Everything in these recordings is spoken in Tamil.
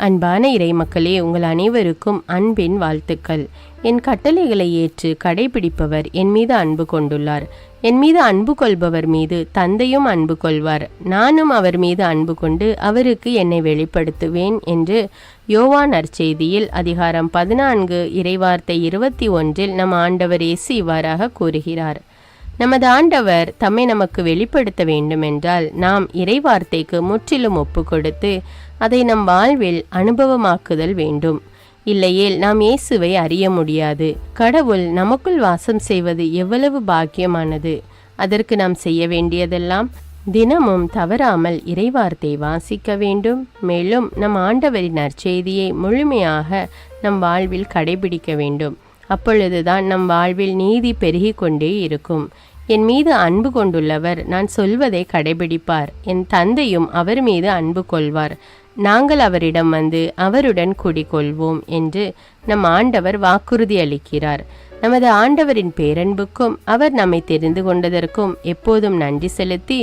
அன்பான இறைமக்களே, உங்கள் அனைவருக்கும் அன்பின் வாழ்த்துக்கள். என் கட்டளைகளை ஏற்று கடைபிடிப்பவர் என் மீது அன்பு கொண்டுள்ளார். என் மீது அன்பு கொள்பவர் மீது தந்தையும் அன்பு கொள்வார். நானும் அவர் மீது அன்பு கொண்டு அவருக்கு என்னை வெளிப்படுத்துவேன் என்று யோவான் நற்செய்தியில் அதிகாரம் 14 இறைவார்த்தை 21 நம் ஆண்டவர் இயேசு இவ்வாறாக கூறுகிறார். நமது ஆண்டவர் தம்மை நமக்கு வெளிப்படுத்த வேண்டுமென்றால் நாம் இறைவார்த்தைக்கு முற்றிலும் ஒப்பு கொடுத்து அதை நம் வாழ்வில் அனுபவமாக்குதல் வேண்டும். இல்லையேல் நாம் இயேசுவை அறிய முடியாது. கடவுள் நமக்குள் வாசம் செய்வது எவ்வளவு பாக்கியமானது! அதற்கு நாம் செய்ய வேண்டியதெல்லாம் தினமும் தவறாமல் இறைவார்த்தை வாசிக்க வேண்டும். மேலும் நம் ஆண்டவரின் நற்செய்தியை முழுமையாக நம் வாழ்வில் கடைபிடிக்க வேண்டும். அப்பொழுதுதான் நம் வாழ்வில் நீதி பெருகி கொண்டே இருக்கும். என் மீது அன்பு கொண்டுள்ளவர் நான் சொல்வதை கடைபிடிப்பார். என் தந்தையும் அவர் மீது அன்பு கொள்வார். நாங்கள் அவரிடம் வந்து அவருடன் குடிகொள்வோம் என்று நம் ஆண்டவர் வாக்குறுதி அளிக்கிறார். நமது ஆண்டவரின் பேரன்புக்கும் அவர் நம்மை தெரிந்து கொண்டதற்கும் எப்போதும் நன்றி செலுத்தி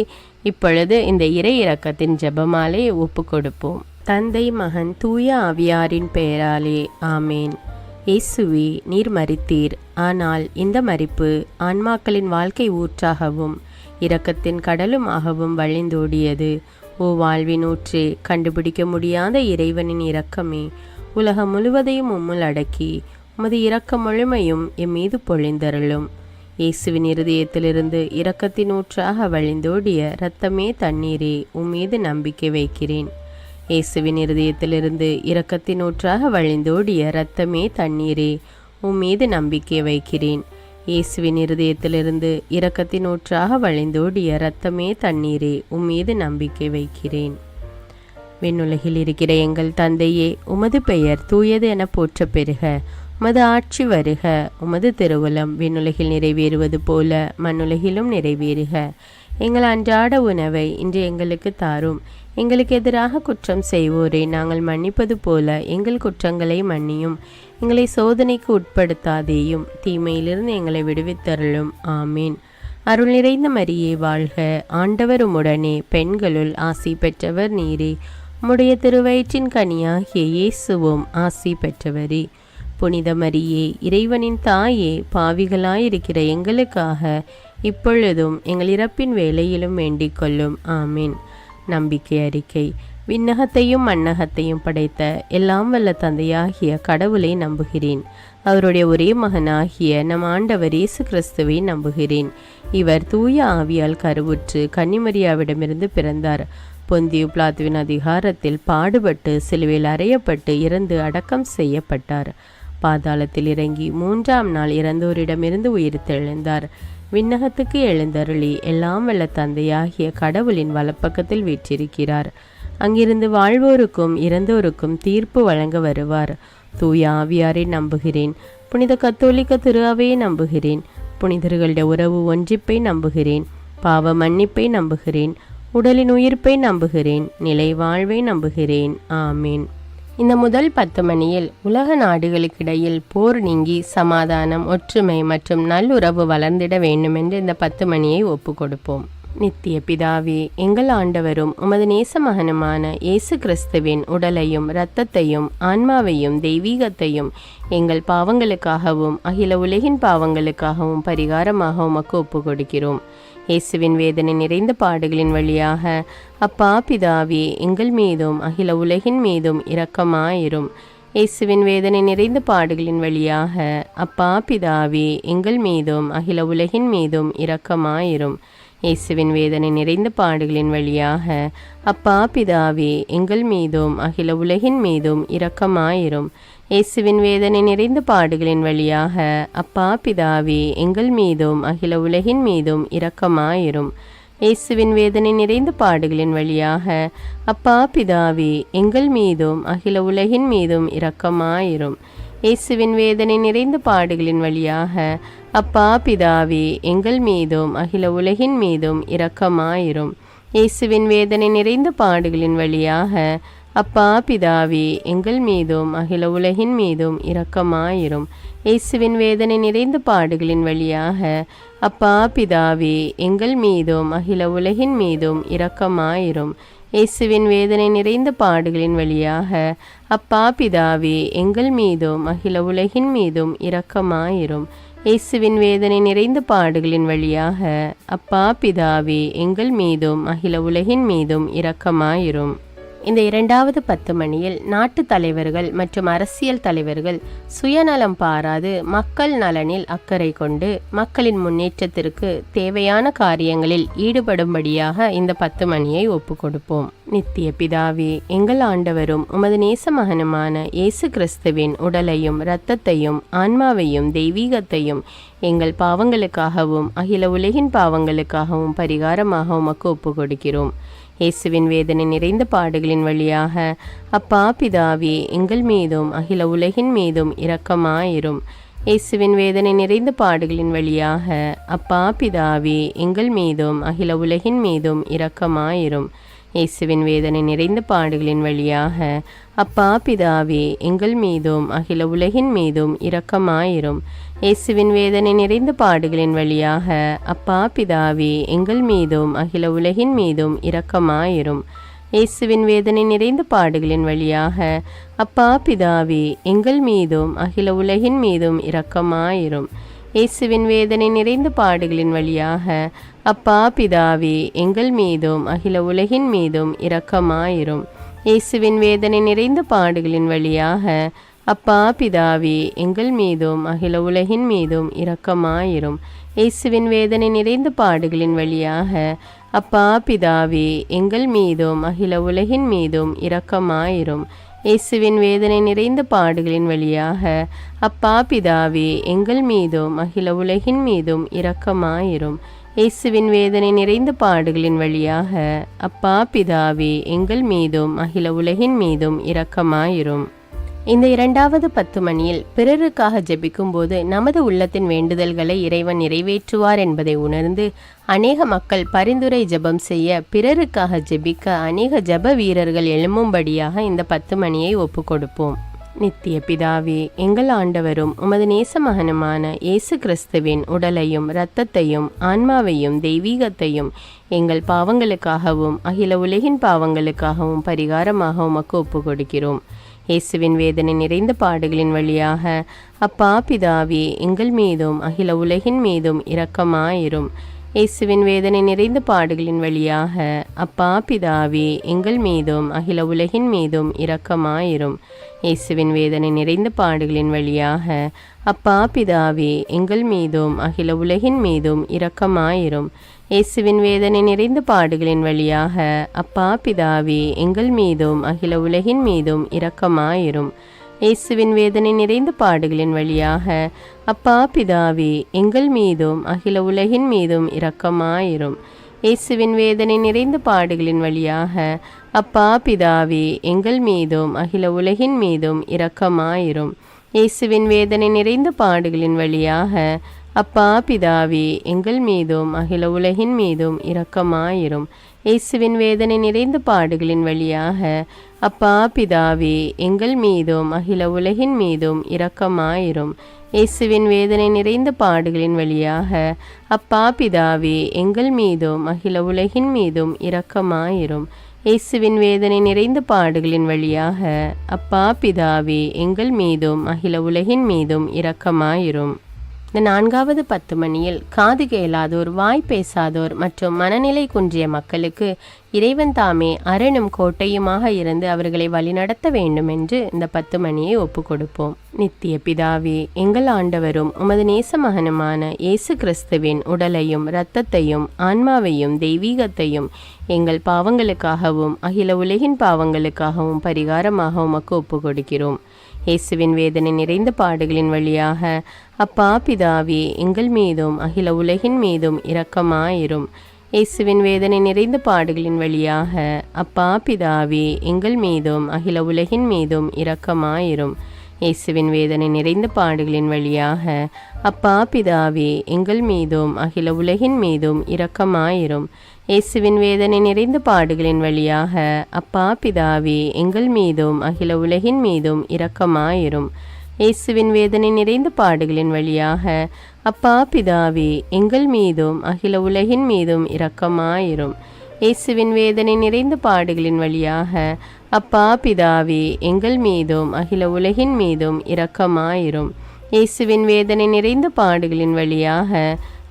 இப்பொழுது இந்த இறை இரக்கத்தின் ஜெபமாலை ஒப்பு கொடுப்போம். தந்தை, மகன், தூய ஆவியாரின் பெயராலே ஆமேன். இயேசுவே, நீர் மரித்தீர். ஆனால் இந்த மரிப்பு ஆன்மாக்களின் வாழ்க்கை ஊற்றாகவும் இரக்கத்தின் கடலுமாகவும் வழிந்தோடியது. ஓ வாழ்வின் ஊற்றே, கண்டுபிடிக்க முடியாத இறைவனின் இரக்கமே, உலகம் முழுவதையும் உம்முள் அடக்கி உமது இரக்க முழுமையும் எம் மீது பொழிந்தருளும். இயேசுவின் இருதயத்திலிருந்து இரக்கத்தின் ஊற்றாக வழிந்தோடிய இரத்தமே தண்ணீரே, உம்மீது நம்பிக்கை வைக்கிறேன். இயேசுவின் இருதயத்திலிருந்து இரக்கத்தின் ஊற்றாக வழிந்தோடிய இரத்தமே தண்ணீரே, உம்மீது நம்பிக்கை வைக்கிறேன். இயேசுவின் இருதயத்திலிருந்து இரக்கத்தின் ஊற்றாக வழிந்தோடிய இரத்தமே தண்ணீரே, உம்மீது நம்பிக்கை வைக்கிறேன். விண்ணுலகில் இருக்கிற எங்கள் தந்தையே, உமது பெயர் தூயது என போற்ற பெறுக. உமது ஆட்சி வருக. உமது திருவுளம் விண்ணுலகில் நிறைவேறுவது போல மண்ணுலகிலும் நிறைவேறுக. எங்கள் அன்றாட உணவை இன்று எங்களுக்கு தாரும். எங்களுக்கு எதிராக குற்றம் செய்வோரை நாங்கள் மன்னிப்பது போல எங்கள் குற்றங்களை மன்னியும். எங்களை சோதனைக்கு உட்படுத்தாதேயும், தீமையிலிருந்து எங்களை விடுவித்தருளும். ஆமீன். அருள் நிறைந்த மரியே வாழ்க. ஆண்டவர் உம்முடனே, பெண்களுள் ஆசி பெற்றவர் நீரே. உம்முடைய திருவயிற்றின் கனியாகிய இயேசுவும் ஆசி பெற்றவரே. புனித மரியே, இறைவனின் தாயே, பாவிகளாயிருக்கிற எங்களுக்காக இப்பொழுதும் எங்கள் இறப்பின் வேளையிலும் வேண்டிக் கொள்ளும். ஆமீன். நம்பிக்கை அறிக்கை. விண்ணகத்தையும் மண்ணகத்தையும் படைத்த எல்லாம் வல்ல தந்தையாகிய கடவுளை நம்புகிறேன். அவருடைய ஒரே மகனாகிய நம் ஆண்டவர் இயேசு கிறிஸ்துவை நம்புகிறேன். இவர் தூய ஆவியால் கருவுற்று கன்னிமரியாவிடமிருந்து பிறந்தார். பொந்தியு பிலாத்துவின் அதிகாரத்தில் பாடுபட்டு சிலுவையில் அறையப்பட்டு இறந்து அடக்கம் செய்யப்பட்டார். பாதாளத்தில் இறங்கி 3ஆம் நாள் இறந்தோரிடமிருந்து உயிர்த்தெழுந்தார். விண்ணகத்துக்கு எழுந்தருளி எல்லாம் வல்ல தந்தையாகிய கடவுளின் வலப்பக்கத்தில் வீற்றிருக்கிறார். அங்கிருந்து வாழ்வோருக்கும் இறந்தோருக்கும் தீர்ப்பு வழங்க வருவார். தூய ஆவியாரை நம்புகிறேன். புனித கத்தோலிக்க திரு அவையை நம்புகிறேன். புனிதர்களுடைய உறவு ஒன்றிப்பை நம்புகிறேன். பாவ மன்னிப்பை நம்புகிறேன். உடலின் உயிர்ப்பை நம்புகிறேன். நிலை வாழ்வை நம்புகிறேன். ஆமீன். இந்த முதல் 10 மணியில் உலக நாடுகளுக்கிடையில் போர் நீங்கி சமாதானம், ஒற்றுமை மற்றும் நல்லுறவு வளர்ந்திட வேண்டுமென்று இந்த 10 மணியை ஒப்பு கொடுப்போம். நித்திய பிதாவே, எங்கள் ஆண்டவரும் உமது நேச மகனுமான இயேசு கிறிஸ்துவின் உடலையும் இரத்தத்தையும் ஆன்மாவையும் தெய்வீகத்தையும் எங்கள் பாவங்களுக்காகவும் அகில உலகின் பாவங்களுக்காகவும் பரிகாரமாக உமக்கு ஒப்பு கொடுக்கிறோம். இயேசுவின் வேதனை நிறைந்த பாடுகளின் வழியாக அப்பா பிதாவே, எங்கள் மீதும் அகில உலகின் மீதும் இரக்கமாயிரும். இயேசுவின் வேதனை நிறைந்த பாடுகளின் வழியாக அப்பா பிதாவே, எங்கள் மீதும் அகில உலகின் மீதும் இரக்கமாயிரும். இயேசுவின் வேதனை நிறைந்த பாடுகளின் வழியாக அப்பா பிதாவே, எங்கள் மீதும் அகில உலகின் மீதும் இரக்கமாயிரும். இயேசுவின் வேதனை நிறைந்த பாடுகளின் வழியாக அப்பா பிதாவே, எங்கள் மீதும் அகில உலகின் மீதும் இரக்கமாயிரும். இயேசுவின் வேதனை நிறைந்த பாடுகளின் வழியாக அப்பா பிதாவே, எங்கள் மீதும் அகில உலகின் மீதும் இரக்கமாயிரும். இயேசுவின் வேதனை நிறைந்த பாடுகளின் வழியாக அப்பா பிதாவே, எங்கள் மீதும் அகில உலகின் மீதும் இரக்கமாயிரும். இயேசுவின் வேதனை நிறைந்த பாடுகளின் வழியாக அப்பா பிதாவே, எங்கள் மீதும் அகில உலகின் மீதும் இரக்கமாயிரும். இயேசுவின் வேதனை நிறைந்த பாடுகளின் வழியாக அப்பா பிதாவே, எங்கள் மீதும் அகில உலகின் மீதும் இரக்கமாயிரும். இயேசுவின் வேதனை நிறைந்த பாடுகளின் வழியாக அப்பா பிதாவே எங்கள் மீதும் அகில உலகின் மீதும் இரக்கமாயிரும். இயேசுவின் வேதனை நிறைந்த பாடுகளின் வழியாக அப்பா பிதாவே எங்கள் மீதும் அகில உலகின் மீதும் இரக்கமாயிரும். இந்த 2வது 10 மணியில் நாட்டு தலைவர்கள் மற்றும் அரசியல் தலைவர்கள் சுயநலம் பாராது மக்கள் நலனில் அக்கறை கொண்டு மக்களின் முன்னேற்றத்திற்கு தேவையான காரியங்களில் ஈடுபடும்படியாக இந்த 10 மணியை ஒப்பு கொடுப்போம். நித்திய பிதாவே, எங்கள் ஆண்டவரும் உமது நேச மகனுமான இயேசு கிறிஸ்துவின் உடலையும் இரத்தத்தையும் ஆன்மாவையும் தெய்வீகத்தையும் எங்கள் பாவங்களுக்காகவும் அகில உலகின் பாவங்களுக்காகவும் பரிகாரமாக உமக்கு ஒப்பு கொடுக்கிறோம். இயேசுவின் வேதனை நிறைந்த பாடுகளின் வழியாக அப்பா பிதாவே எங்கள் மீதும் அகில உலகின் மீதும் இரக்கமாயிரும். இயேசுவின் வேதனை நிறைந்த பாடுகளின் வழியாக அப்பா பிதாவே எங்கள் மீதும் அகில உலகின் மீதும் இரக்கமாயிரும். இயேசுவின் வேதனை நிறைந்த பாடுகளின் வழியாக அப்பா பிதாவே எங்கள் மீதும் அகில உலகின் மீதும் இரக்கமாயிரும். இயேசுவின் வேதனை நிறைந்த பாடுகளின் வழியாக அப்பா பிதாவே எங்கள் மீதும் அகில உலகின் மீதும் இரக்கமாயிரும். இயேசுவின் வேதனை நிறைந்த பாடுகளின் வழியாக அப்பா பிதாவே எங்கள் மீதும் அகில உலகின் மீதும் இரக்கமாயிரும். இயேசுவின் வேதனை நிறைந்த பாடுகளின் வழியாக அப்பா பிதாவே எங்கள் மீதும் அகில உலகின் மீதும் இரக்கமாயிரும். இயேசுவின் வேதனை நிறைந்த பாடுகளின் வழியாக அப்பா பிதாவே எங்கள் மீதும் அகில உலகின் மீதும் இரக்கமாயிரும். இயேசுவின் வேதனை நிறைந்த பாடுகளின் வழியாக அப்பா பிதாவே எங்கள் மீதும் அகில உலகின் மீதும் இரக்கமாயிரும். இயேசுவின் வேதனை நிறைந்த பாடுகளின் வழியாக அப்பா பிதாவே எங்கள் மீதும் அகில உலகின் மீதும் இரக்கமாயிரும். இயேசுவின் வேதனை நிறைந்த பாடுகளின் வழியாக அப்பா பிதாவே எங்கள் மீதும் அகில உலகின் மீதும் இரக்கமாயிரும். இந்த 2வது 10 மணியில் பிறருக்காக ஜெபிக்கும் போது நமது உள்ளத்தின் வேண்டுதல்களை இறைவன் நிறைவேற்றுவார் என்பதை உணர்ந்து அநேக மக்கள் பரிந்துரை ஜெபம் செய்ய பிறருக்காக ஜெபிக்க அநேக ஜெப வீரர்கள் எழும்பும்படியாக இந்த 10 மணியை ஒப்பு கொடுப்போம். நித்திய பிதாவே, எங்கள் ஆண்டவரும் உமது நேச மகனுமான இயேசு கிறிஸ்துவின் உடலையும் இரத்தத்தையும் ஆன்மாவையும் தெய்வீகத்தையும் எங்கள் பாவங்களுக்காகவும் அகில உலகின் பாவங்களுக்காகவும் பரிகாரமாக உமக்கு ஒப்பு கொடுக்கிறோம். இயேசுவின் வேதனை நிறைந்த பாடுகளின் வழியாக அப்பா பிதாவே எங்கள் மீதும் அகில உலகின் மீதும் இரக்கமாயிரும். இயேசுவின் வேதனை நிறைந்த பாடுகளின் வழியாக அப்பா பிதாவே எங்கள் மீதும் அகில உலகின் மீதும் இரக்கமாயிரும். இயேசுவின் வேதனை நிறைந்த பாடுகளின் வழியாக அப்பா பிதாவே எங்கள் மீதும் அகில உலகின் மீதும் இரக்கமாயிரும். இயேசுவின் வேதனை நிறைந்த பாடுகளின் வழியாக அப்பா பிதாவே எங்கள் மீதும் அகில உலகின் மீதும் இரக்கமாயிரும். இயேசுவின் வேதனை நிறைந்த பாடுகளின் வழியாக அப்பா பிதாவே எங்கள் மீதும் அகில உலகின் மீதும் இரக்கமாயிரும். இயேசுவின் வேதனை நிறைந்த பாடுகளின் வழியாக அப்பா பிதாவே எங்கள் மீதும் அகில உலகின் மீதும் இரக்கமாயிரும். இயேசுவின் வேதனை நிறைந்த பாடுகளின் வழியாக அப்பா பிதாவே எங்கள் மீதும் அகில உலகின் மீதும் இரக்கமாயிரும். இயேசுவின் வேதனை நிறைந்த பாடுகளின் வழியாக அப்பா பிதாவே எங்கள் மீதும் அகில உலகின் மீதும் இரக்கமாயிரும். இயேசுவின் வேதனை நிறைந்த பாடுகளின் வழியாக அப்பா பிதாவே எங்கள் மீதும் அகில உலகின் மீதும் இரக்கமாயிரும். இயேசுவின் வேதனை நிறைந்த பாடுகளின் வழியாக அப்பா பிதாவே எங்கள் மீதும் அகில உலகின் மீதும் இரக்கமாயிரும். இந்த 4வது 10 மணியில் காது கேளாதோர், வாய் பேசாதோர் மற்றும் மனநிலை குன்றிய மக்களுக்கு இறைவன் தாமே அரணும் கோட்டையுமாக இருந்து அவர்களை வழிநடத்த வேண்டும் என்று இந்த 10 மணியை ஒப்பு கொடுப்போம். நித்திய பிதாவே, எங்கள் ஆண்டவரும் உமது நேச மகனுமான இயேசு கிறிஸ்துவின் உடலையும் இரத்தத்தையும் ஆன்மாவையும் தெய்வீகத்தையும் எங்கள் பாவங்களுக்காகவும் அகில உலகின் பாவங்களுக்காகவும் பரிகாரமாக உமக்கு ஒப்பு கொடுக்கிறோம். இயேசுவின் வேதனை நிறைந்த பாடுகளின் வழியாக அப்பா பிதாவே எங்கள் மீதும் அகில உலகின் மீதும் இரக்கமாயிரும். இயேசுவின் வேதனை நிறைந்த பாடுகளின் வழியாக அப்பா பிதாவே எங்கள் மீதும் அகில உலகின் மீதும் இரக்கமாயிரும். இயேசுவின் வேதனை நிறைந்த பாடுகளின் வழியாக அப்பா பிதாவே எங்கள் மீதும் அகில உலகின் மீதும் இரக்கமாயிரும். இயேசுவின் வேதனை நிறைந்த பாடுகளின் வழியாக அப்பா பிதாவே எங்கள் மீதும் அகில உலகின் மீதும் இரக்கமாயிரும். இயேசுவின் வேதனை நிறைந்த பாடுகளின் வழியாக அப்பா பிதாவே எங்கள் மீதும் அகில உலகின் மீதும் இரக்கமாயிரும். இயேசுவின் வேதனை நிறைந்த பாடுகளின் வழியாக அப்பா பிதாவே எங்கள் மீதும் அகில உலகின் மீதும் இரக்கமாயிரும். இயேசுவின் வேதனை நிறைந்த பாடுகளின் வழியாக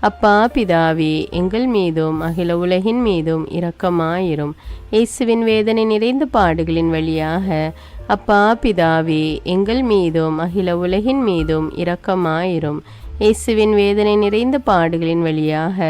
அப்பா பிதாவே எங்கள் மீதும் அகில உலகின் மீதும் இரக்கமாயிரும். இயேசுவின் வேதனை நிறைந்த பாடுகளின் வழியாக அப்பா பிதாவே எங்கள் மீதும் அகில உலகின் மீதும் இரக்கமாயிரும். இயேசுவின் வேதனை நிறைந்த பாடுகளின் வழியாக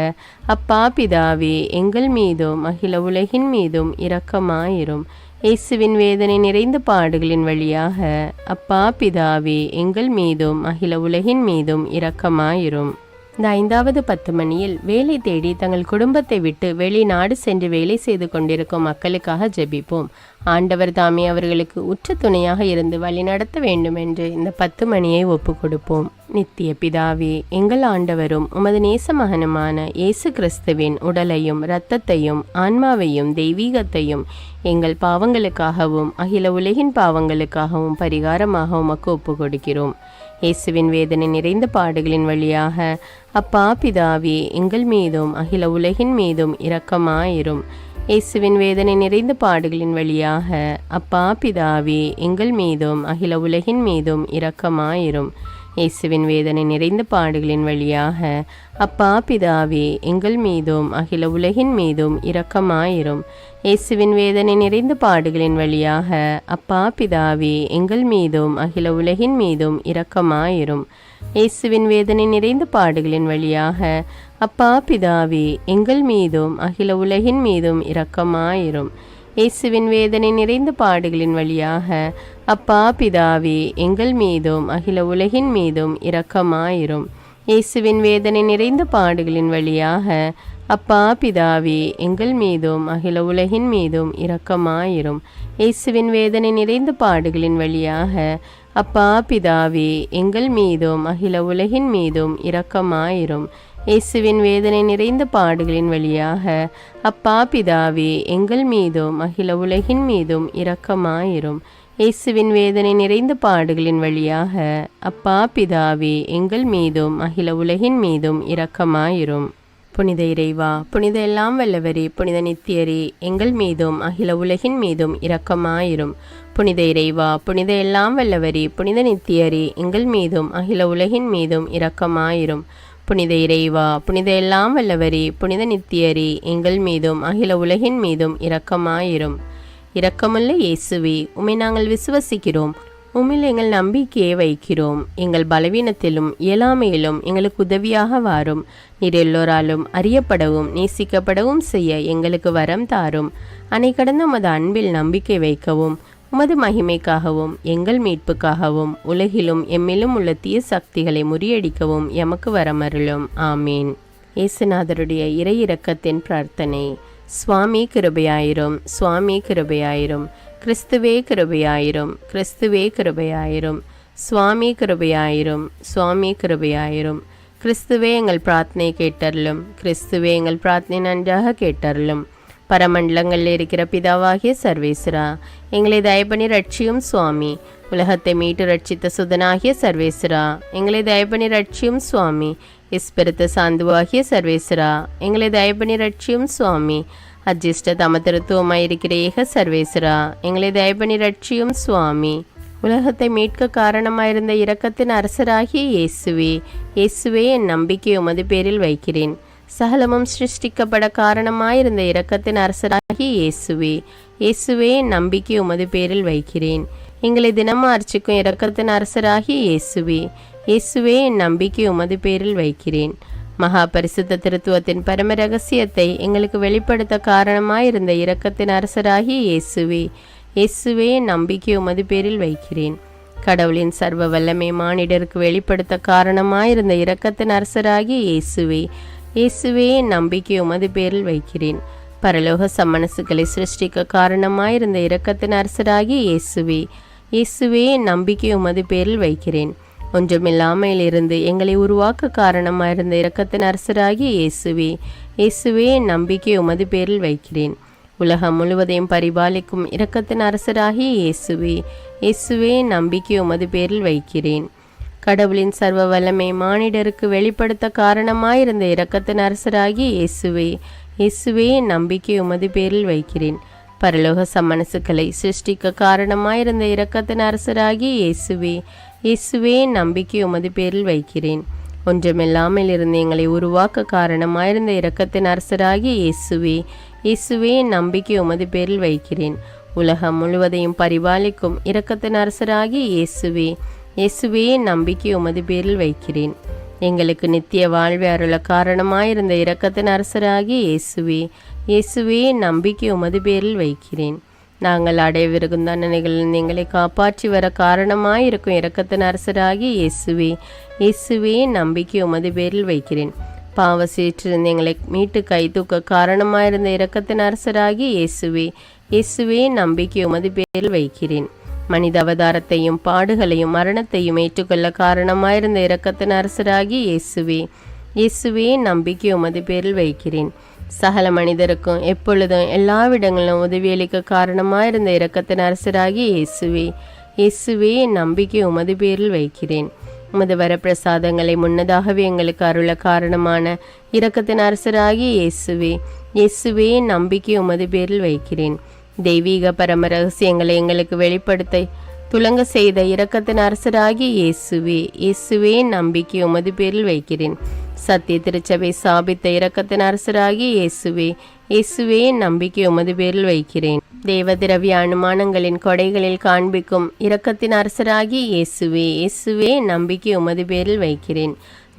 அப்பா பிதாவே எங்கள் மீதும் அகில உலகின் மீதும் இரக்கமாயிரும். இயேசுவின் வேதனை நிறைந்த பாடுகளின் வழியாக அப்பா பிதாவே எங்கள் மீதும் அகில உலகின் மீதும் இரக்கமாயிரும். இந்த 5வது 10 மணியில் வேலை தேடி தங்கள் குடும்பத்தை விட்டு வெளிநாடு சென்று வேலை செய்து கொண்டிருக்கும் மக்களுக்காக ஜெபிப்போம். ஆண்டவர் தாமே அவர்களுக்கு உற்ற துணையாக இருந்து வழிநடத்த வேண்டும் என்று இந்த 10 மணியை ஒப்பு கொடுப்போம். நித்திய பிதாவே, எங்கள் ஆண்டவரும் உமது நேச மகனுமான இயேசு கிறிஸ்துவின் உடலையும் இரத்தத்தையும் ஆன்மாவையும் தெய்வீகத்தையும் எங்கள் பாவங்களுக்காகவும் அகில உலகின் பாவங்களுக்காகவும் பரிகாரமாக உமக்கு ஒப்பு கொடுக்கிறோம். இயேசுவின் வேதனை நிறைந்த பாடுகளின் வழியாக அப்பா பிதாவே எங்கள் மீதும் அகில உலகின் மீதும் இரக்கமாயிரும். இயேசுவின் வேதனை நிறைந்த பாடுகளின் வழியாக அப்பா பிதாவே எங்கள் மீதும் அகில உலகின் மீதும் இரக்கமாயிரும். இயேசுவின் வேதனை நிறைந்த பாடுகளின் வழியாக அப்பா பிதாவே எங்கள் மீதும் அகில உலகின் மீதும் இரக்கமாயிரும். இயேசுவின் வேதனை நிறைந்த பாடுகளின் வழியாக அப்பா பிதாவே எங்கள் மீதும் அகில உலகின் மீதும் இரக்கமாயிரும். இயேசுவின் வேதனை நிறைந்த பாடுகளின் வழியாக அப்பா பிதாவே எங்கள் மீதும் அகில உலகின் மீதும் இரக்கமாயிரும். இயேசுவின் வேதனை நிறைந்த பாடுகளின் வழியாக அப்பா பிதாவே எங்கள் மீதும் அகில உலகின் மீதும் இரக்கமாயிரும். இயேசுவின் வேதனை நிறைந்த பாடுகளின் வழியாக அப்பா பிதாவே எங்கள் மீதும் அகில உலகின் மீதும் இரக்கமாயிரும். இயேசுவின் வேதனை நிறைந்த பாடுகளின் வழியாக அப்பா பிதாவே எங்கள் மீதும் அகில உலகின் மீதும் இரக்கமாயிரும். இயேசுவின் வேதனை நிறைந்த பாடுகளின் வழியாக அப்பா பிதாவே எங்கள் மீதும் அகில உலகின் மீதும் இரக்கமாயிரும். இயேசுவின் வேதனை நிறைந்த பாடுகளின் வழியாக அப்பா பிதாவே எங்கள் மீதும் அகில உலகின் மீதும் இரக்கமாயிரும். புனித இறைவா, புனித எல்லாம் வல்லவரே, புனித நித்தியரே, எங்கள் மீதும் அகில உலகின் மீதும் இரக்கமாயிரும். புனித இறைவா, புனித எல்லாம் வல்லவரே, புனித நித்தியரே, எங்கள் மீதும் அகில உலகின் மீதும் இரக்கமாயிரும். புனித இறைவா, புனித எல்லாம் வல்லவரே, புனித நித்தியரே, எங்கள் மீதும் அகில உலகின் மீதும் இரக்கமாயிரும். இரக்கமுள்ள இயேசுவே, உம்மை நாங்கள் விசுவசிக்கிறோம். உம்மில் எங்கள் நம்பிக்கையை வைக்கிறோம். எங்கள் பலவீனத்திலும் இயலாமையிலும் எங்களுக்கு உதவியாக வாரும். நீர் எல்லோராலும் அறியப்படவும் நேசிக்கப்படவும் செய்ய எங்களுக்கு வரம் தாரும். அன்னை கடந்த உமது அன்பில் நம்பிக்கை வைக்கவும், உமது மகிமைக்காகவும் எங்கள் மீட்புக்காகவும் உலகிலும் எம்மிலும் உள்ள தீய சக்திகளை முறியடிக்கவும் எமக்கு வரமருளும். ஆமீன். இயேசுநாதருடைய இறை இரக்கத்தின் பிரார்த்தனை. சுவாமி கிருபையாயிரும், சுவாமி கிருபையாயிரும். கிறிஸ்துவே கிருபையாயிரும், கிறிஸ்துவே கிருபையாயிரும். சுவாமி கிருபையாயிரும், சுவாமி கிருபையாயிரும். கிறிஸ்துவே எங்கள் பிரார்த்தனை கேட்டருளும், கிறிஸ்துவே எங்கள் பிரார்த்தனை நன்றாக கேட்டருளும். பரமண்டலங்களில் இருக்கிற பிதாவாகிய சர்வேஸ்வரா, எங்களை தயபணி ரட்சியும் சுவாமி. உலகத்தை மீட்டு ரட்சித்த சுதனாகிய சர்வேஸ்வரா, எங்களை தயபணி ரட்சியும் சுவாமி. இஸ்பிரித்த சாந்துவாகிய சர்வேஸ்வரா, எங்களை தயபணி ரட்சியும் சுவாமி. அஜிஷ்ட தமத்திருத்துவமாயிருக்கிற ஏக சர்வேஸ்வரா, எங்களை தயபணி ரட்சியும் சுவாமி. உலகத்தை மீட்க காரணமாயிருந்த இரக்கத்தின் அரசராகிய இயேசுவே, இயேசுவே என் நம்பிக்கை உமது பேரில் வைக்கிறேன். சகலமும் சிருஷ்டிக்கப்பட காரணமாயிருந்த இரக்கத்தின் அரசராகிய இயேசுவே, இயேசுவே என் நம்பிக்கை உமது பேரில் வைக்கிறேன். எங்களை தினமும் அர்ச்சிக்கும் இரக்கத்தின் அரசராகிய இயேசுவே, இயேசுவே என் நம்பிக்கை உமது பேரில் வைக்கிறேன். மகா பரிசுத்த திருத்துவத்தின் பரம ரகசியத்தை எங்களுக்கு வெளிப்படுத்த காரணமாயிருந்த இரக்கத்தின் அரசராகிய இயேசுவே, இயேசுவே என் நம்பிக்கை உமது பேரில் வைக்கிறேன். கடவுளின் சர்வ வல்லமை மானிடருக்கு வெளிப்படுத்த காரணமாயிருந்த இரக்கத்தின் அரசராகிய இயேசுவே, இயேசுவே என் நம்பிக்கை உமது பேரில் வைக்கிறேன். பரலோக சம்மனசுகளை சிருஷ்டிக்க காரணமாயிருந்த இரக்கத்தின் அரசராகிய இயேசுவே, இயேசுவே என் நம்பிக்கை உமது பேரில் வைக்கிறேன். ஒன்றுமில்லாமையில் இருந்து எங்களை உருவாக்க காரணமாயிருந்த இரக்கத்தின் அரசராகிய இயேசுவே, இயேசுவே என் நம்பிக்கை உமது பேரில் வைக்கிறேன். உலகம் முழுவதையும் பரிபாலிக்கும் இரக்கத்தின் அரசராகிய இயேசுவே, இயேசுவே என் நம்பிக்கை உமது பேரில் வைக்கிறேன். கடவுளின் சர்வ வல்லமை மானிடருக்கு வெளிப்படுத்த காரணமாயிருந்த இரக்கத்தின் அரசராகிய இயேசுவே, இயேசுவே நம்பிக்கை உமது பேரில் வைக்கிறேன். பரலோக சம்மனசுக்களை சிருஷ்டிக்க காரணமாயிருந்த இரக்கத்தின் அரசராகிய இயேசுவே, இயேசுவே நம்பிக்கை உமது பேரில் வைக்கிறேன். ஒன்றுமில்லாமல் இருந்து எங்களை உருவாக்க காரணமாயிருந்த இரக்கத்தின் அரசராகிய இயேசுவே, இயேசுவே நம்பிக்கை உமது பேரில் வைக்கிறேன். உலகம் முழுவதையும் பரிபாலிக்கும் இரக்கத்தின் அரசராகிய இயேசுவே, இயேசுவே நம்பிக்கை உமது பேரில் வைக்கிறேன். எங்களுக்கு நித்திய வாழ்வை அருள காரணமாயிருந்த இரக்கத்தின் அரசராகிய இயேசுவே, இயேசுவே நம்பிக்கை உமது பேரில் வைக்கிறேன். நாங்கள் அடையவிருக்கும் தண்டனைகளில் எங்களை காப்பாற்றி வர காரணமாயிருக்கும் இரக்கத்தின் அரசராகிய இயேசுவே, இயேசுவே நம்பிக்கை உமது பேரில் வைக்கிறேன். பாவ சேற்றிருந்து எங்களை மீட்டு கை தூக்க காரணமாயிருந்த இரக்கத்தின் அரசராகிய இயேசுவே, இயேசுவே நம்பிக்கை உமது பேரில் வைக்கிறேன். மனித அவதாரத்தையும் பாடுகளையும் மரணத்தையும் ஏற்றுக்கொள்ள காரணமாயிருந்த இரக்கத்தின் அரசராகிய இயேசுவே, இயேசுவே நம்பிக்கை உமது பேரில் வைக்கிறேன். சகல மனிதருக்கும் எப்பொழுதும் எல்லாவிடங்களிலும் உதவியளிக்க காரணமாயிருந்த இரக்கத்தின் அரசராகிய இயேசுவே, இயேசுவே நம்பிக்கை உமது பேரில் வைக்கிறேன். உமது வரப்பிரசாதங்களை முன்னதாகவே எங்களுக்கு அருள காரணமான இரக்கத்தின் அரசராகிய இயேசுவே, இயேசுவே நம்பிக்கை உமது பேரில் வைக்கிறேன். தெய்வீக பரம ரகசியங்களை எங்களுக்கு வெளிப்படுத்த துலங்க செய்த இரக்கத்தின் அரசராகிய இயேசுவே, இயேசுவே நம்பிக்கை உமது பேரில் வைக்கிறேன். சத்திய திருச்சபை சாபித்த இரக்கத்தின் அரசராகிய இயேசுவே, இயேசுவே நம்பிக்கை உமது பேரில் வைக்கிறேன். தேவ திரவிய அனுமானங்களின் கொடைகளில் காண்பிக்கும் இரக்கத்தின் அரசராகிய இயேசுவே, இயேசுவே நம்பிக்கை உமது பேரில் வைக்கிறேன்.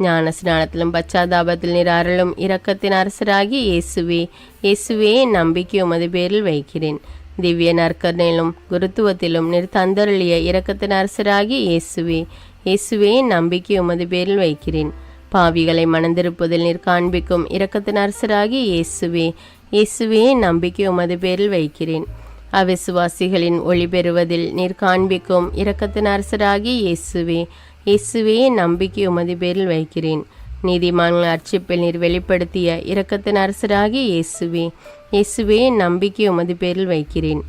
ஞான ஸ்நானத்திலும் பச்சாதாபத்தில் நீர் அருளும் இரக்கத்தின் அரசராகிய இயேசுவே, இயேசுவே நம்பிக்கை உமது பேரில் வைக்கிறேன். திவ்ய நற்கரணையிலும் குருத்துவத்திலும் நீர் தந்தருளிய இரக்கத்தின் அரசராகிய இயேசுவே, இயேசுவே நம்பிக்கை உமது பேரில் வைக்கிறேன். பாவிகளை மணந்திருப்பதில் நீர் காண்பிக்கும் இரக்கத்தின் அரசராகிய இயேசுவே, இயேசுவே நம்பிக்கை உமது பேரில் வைக்கிறேன். அவிசுவாசிகளின் ஒளி பெறுவதில் நீர் காண்பிக்கும் இரக்கத்தின் அரசராகிய இயேசுவே, இயேசுவே நம்பிக்கை உமது பேரில் வைக்கிறேன். நீதிமான்கள் அர்ச்சிப்பில் நீர் வெளிப்படுத்திய இரக்கத்தின் அரசராகிய இயேசுவே, இயேசுவே நம்பிக்கை உமது பேரில் வைக்கிறேன்.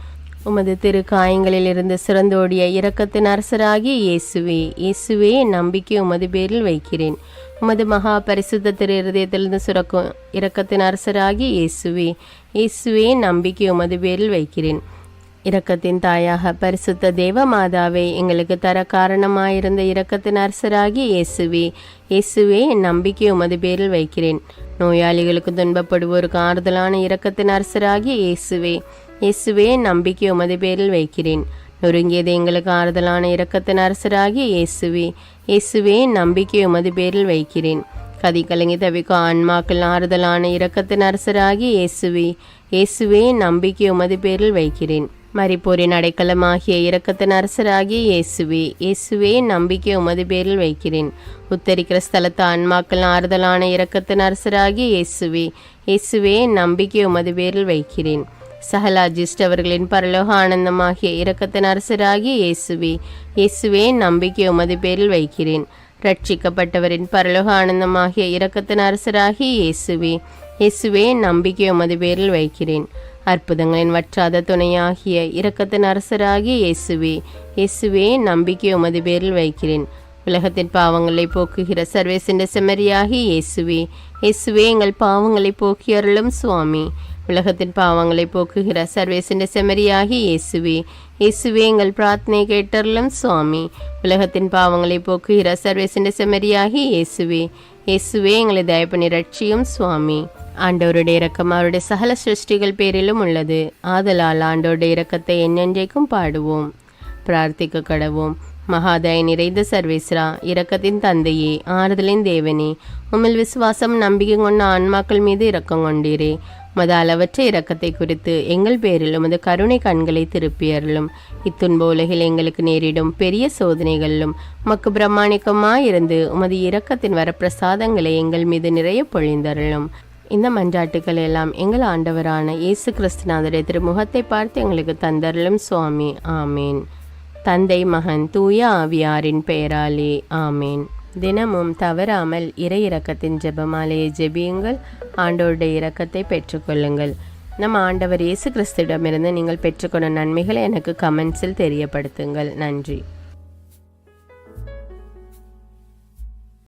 உமது திரு காயங்களில் இருந்து சிறந்தோடிய இரக்கத்தின் அரசராகிய இயேசுவே, இயேசுவே நம்பிக்கை உமது பேரில் வைக்கிறேன். உமது மகா பரிசுத்த திரு இருதயத்திலிருந்து சுரக்கும் இரக்கத்தின் அரசராகிய இயேசுவே, இயேசுவே நம்பிக்கை உமது பேரில் வைக்கிறேன். இரக்கத்தின் தாயாக பரிசுத்த தேவ மாதாவை எங்களுக்கு தர காரணமாயிருந்த இரக்கத்தின் அரசராகிய இயேசுவே, இயேசுவே நம்பிக்கை உமது பேரில் வைக்கிறேன். நோயாளிகளுக்கு துன்பப்படுவோருக்கு ஆறுதலான இரக்கத்தின் அரசராகிய இயேசுவே, இயேசுவே நம்பிக்கை உமது பேரில் வைக்கிறேன். நொறுங்கியது எங்களுக்கு ஆறுதலான இரக்கத்தின் அரசராகிய இயேசுவே, இயேசுவே நம்பிக்கை உமது பேரில் வைக்கிறேன். கதி கலங்கி தவிக்கும் ஆன்மாக்கள் ஆறுதலான இரக்கத்தின் அரசராகிய இயேசுவே, இயேசுவே நம்பிக்கை உமது பேரில் வைக்கிறேன். மரிப்போரின் அடைக்கலமாகிய இரக்கத்தின் அரசராகிய இயேசுவே, இயேசுவே நம்பிக்கை உமது பேரில் வைக்கிறேன். உத்தரிக்கிற ஸ்தலத்து ஆன்மாக்கள் ஆறுதலான இரக்கத்தின் அரசராகிய இயேசுவே, இயேசுவே நம்பிக்கை உமது பேரில் வைக்கிறேன். சகல அஜிஷ்டவர்களின் பரலோக ஆனந்தமாகிய இரக்கத்தின் அரசராகிய இயேசுவே, இயேசுவே நம்பிக்கை உமது பேரில் வைக்கிறேன். ரட்சிக்கப்பட்டவரின் பரலோக ஆனந்தமாகிய இரக்கத்தின் அரசராகிய இயேசுவே, இயேசுவே நம்பிக்கை உமது பேரில் வைக்கிறேன். அற்புதங்களின் வற்றாத துணையாகிய இரக்கத்தின் அரசராகிய இயேசுவே, இயேசுவே நம்பிக்கை உமது பேரில் வைக்கிறேன். உலகத்தின் பாவங்களை போக்குகிற சர்வேசின் செம்மறியாகி இயேசுவே, இயேசுவே எங்கள் பாவங்களை போக்கி அருளும் சுவாமி. உலகத்தின் பாவங்களை போக்குகிற சர்வேசின் செம்மறியாகி இயேசுவே, இயேசுவே எங்கள் பிரார்த்தனை கேட்டருளும் சுவாமி. உலகத்தின் பாவங்களை போக்குகிற சர்வேசின் செம்மறியாகி இயேசுவே, இயேசுவே எங்களை தயப்பணி ரட்சியும் சுவாமி. ஆண்டவருடைய இரக்கம் அவருடைய சகல சிருஷ்டிகள் பேரிலும் உள்ளது. ஆதலால் ஆண்டவருடைய இரக்கத்தை என்னென்றைக்கும் பாடுவோம். பிரார்த்திக்க கடவோம். மகாதய நிறைந்த சர்வேஸ்வரா, இரக்கத்தின் தந்தையே, ஆறுதலின் தேவனே, உம்மில் விசுவாசம் நம்பிக்கை கொண்ட ஆன்மாக்கள் மீது இரக்கம் கொண்டீரே. உமது அளவற்ற இரக்கத்தை குறித்து எங்கள் பேரில் உமது கருணை கண்களை திருப்பியருளும். இத்துன்ப உலகில் எங்களுக்கு நேரிடும் பெரிய சோதனைகளிலும் உமக்கு பிரமாணிக்கமாயிருந்து உமது இரக்கத்தின் வரப்பிரசாதங்களை எங்கள் மீது நிறைய பொழிந்தருளும். இந்த மன்றாட்டுக்கள் எல்லாம் எங்கள் ஆண்டவரான இயேசு கிறிஸ்துநாதருடைய திருமுகத்தை பார்த்து எங்களுக்கு தந்தருளும் சுவாமி. ஆமேன். தந்தை மகன் தூய ஆவியாரின் பெயராலே ஆமேன். தினமும் தவறாமல் இறை இரக்கத்தின் ஜெபமாலையை ஜெபியுங்கள். ஆண்டவருடைய இரக்கத்தை பெற்றுக்கொள்ளுங்கள். நம் ஆண்டவர் இயேசு கிறிஸ்துவிடமிருந்து நீங்கள் பெற்றுக்கொண்ட நன்மைகளை எனக்கு கமெண்ட்ஸில் தெரியப்படுத்துங்கள். நன்றி.